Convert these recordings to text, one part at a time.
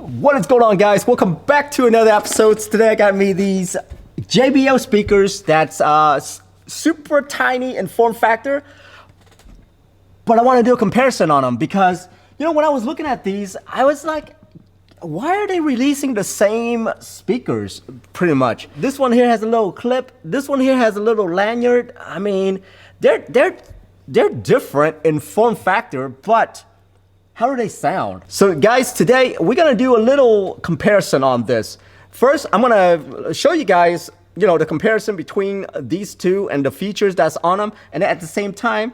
What is going on, guys? Welcome back to another episode. Today I got me these JBL speakers that's super tiny in form factor, but I want to do a comparison on them because, you know, when I was looking at these, I was like, why are they releasing the same speakers pretty much? This one here has a little clip. This one here has a little lanyard. I mean, they're different in form factor, but how do they sound? So guys, today we're gonna do a little comparison on this. First, I'm gonna show you guys, you know, the comparison between these two and the features that's on them. And then at the same time,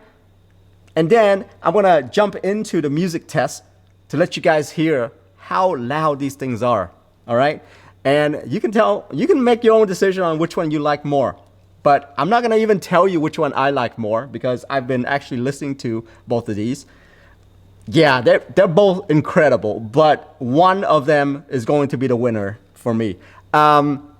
and then I'm gonna jump into the music test to let you guys hear how loud these things are, all right? And you can make your own decision on which one you like more. But I'm not gonna even tell you which one I like more because I've been actually listening to both of these. Yeah, they're both incredible, but one of them is going to be the winner for me.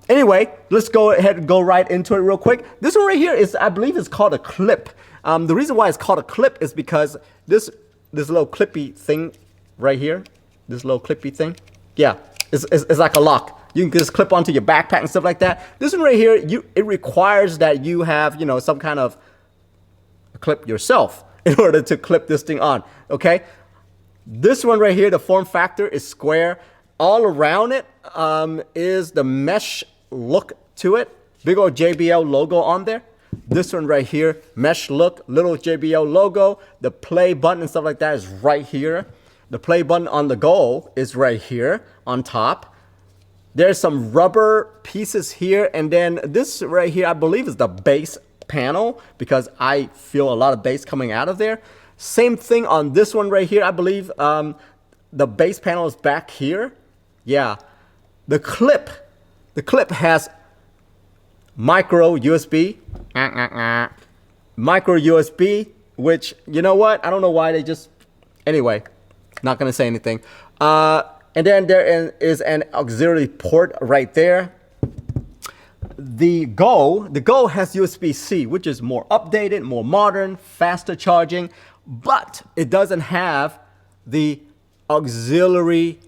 Anyway, let's go ahead and go right into it real quick. This one right here is, I believe it's called a clip. The reason why it's called a clip is because this little clippy thing right here, this little clippy thing, yeah, it's like a lock. You can just clip onto your backpack and stuff like that. This one right here, it requires that you have, you know, some kind of clip yourself in order to clip this thing on, okay? This one right here, the form factor is square. All around it is the mesh look to it. Big old JBL logo on there. This one right here, mesh look, little JBL logo. The play button and stuff like that is right here. The play button on the Go is right here on top. There's some rubber pieces here, and then this right here, I believe is the bass panel because I feel a lot of bass coming out of there. Same thing on this one right here. I believe the bass panel is back here. Yeah, the clip has micro USB, which, you know what? I don't know why they just, anyway, not gonna say anything. And then there is an auxiliary port right there. The Go has USB-C, which is more updated, more modern, faster charging, but it doesn't have the auxiliary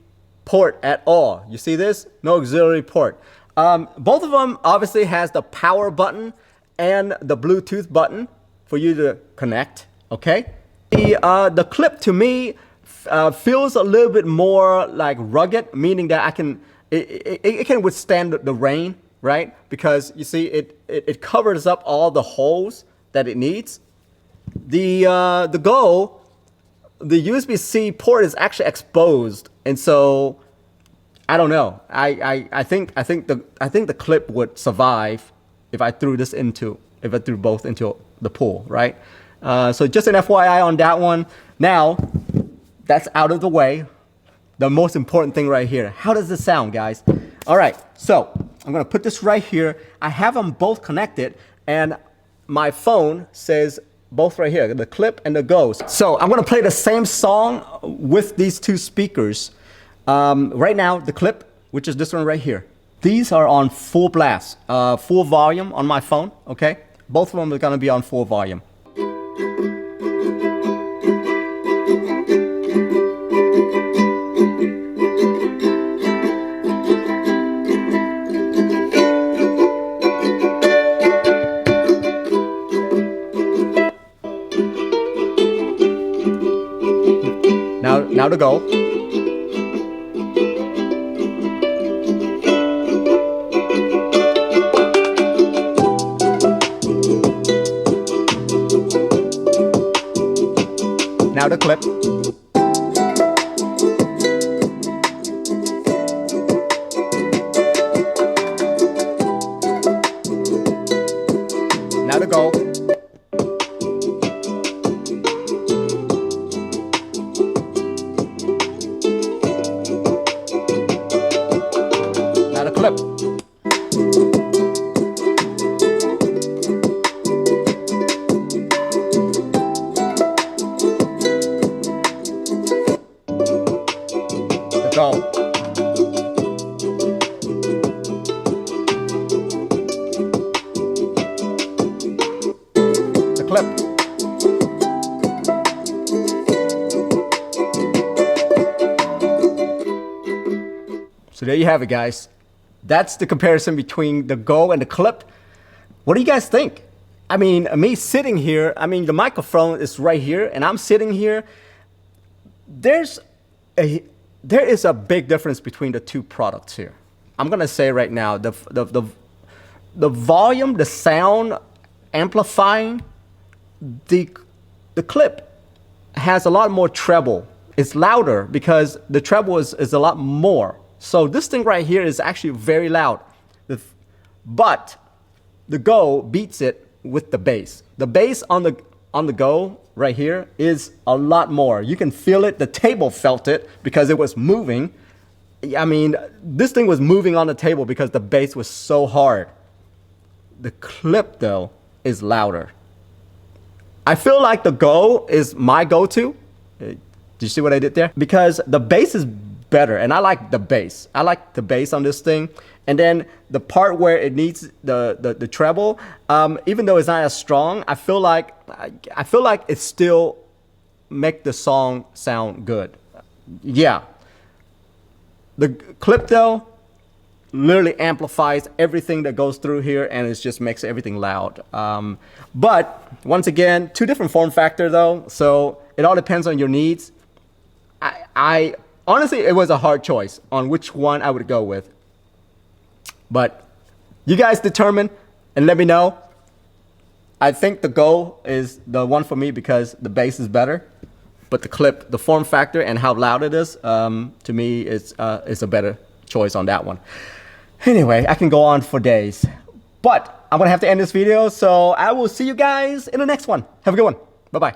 port at all. You see this? No auxiliary port. Both of them obviously has the power button and the Bluetooth button for you to connect, okay? The clip to me feels a little bit more like rugged, meaning that it can withstand the rain, right? Because you see, it covers up all the holes that it needs. The Go, the USB-C port is actually exposed, and so I don't know. I think the clip would survive if I threw both into the pool, right? So just an FYI on that one. Now that's out of the way. The most important thing right here. How does this sound, guys? All right, so I'm gonna put this right here. I have them both connected, and my phone says both right here, the clip and the Go. So I'm gonna play the same song with these two speakers. Right now, the clip, which is this one right here. These are on full blast, full volume on my phone, okay? Both of them are gonna be on full volume. Now to Go. Now the clip. Now to Go. Now the clip. So there you have it, guys. That's the comparison between the Go and the Clip. What do you guys think? I mean, me sitting here, I mean, the microphone is right here, and I'm sitting here. There is a big difference between the two products here. I'm gonna say right now, the volume, the sound amplifying, the Clip has a lot more treble. It's louder because the treble is a lot more. So this thing right here is actually very loud. But the Go beats it with the bass. The bass on the Go right here is a lot more. You can feel it. The table felt it because it was moving. I mean, this thing was moving on the table because the bass was so hard. The Clip, though, is louder. I feel like the Go is my go-to. Did you see what I did there? Because the bass is better, and I like the bass. I like the bass on this thing. And then the part where it needs the treble, even though it's not as strong, I feel like it still make the song sound good. Yeah. The Clip, though, literally amplifies everything that goes through here, and it just makes everything loud. But once again, two different form factor though, so it all depends on your needs. I honestly, it was a hard choice on which one I would go with. But you guys determine and let me know. I think the Go is the one for me because the bass is better. But the Clip, the form factor and how loud it is, to me, is a better choice on that one. Anyway, I can go on for days. But I'm going to have to end this video. So I will see you guys in the next one. Have a good one. Bye-bye.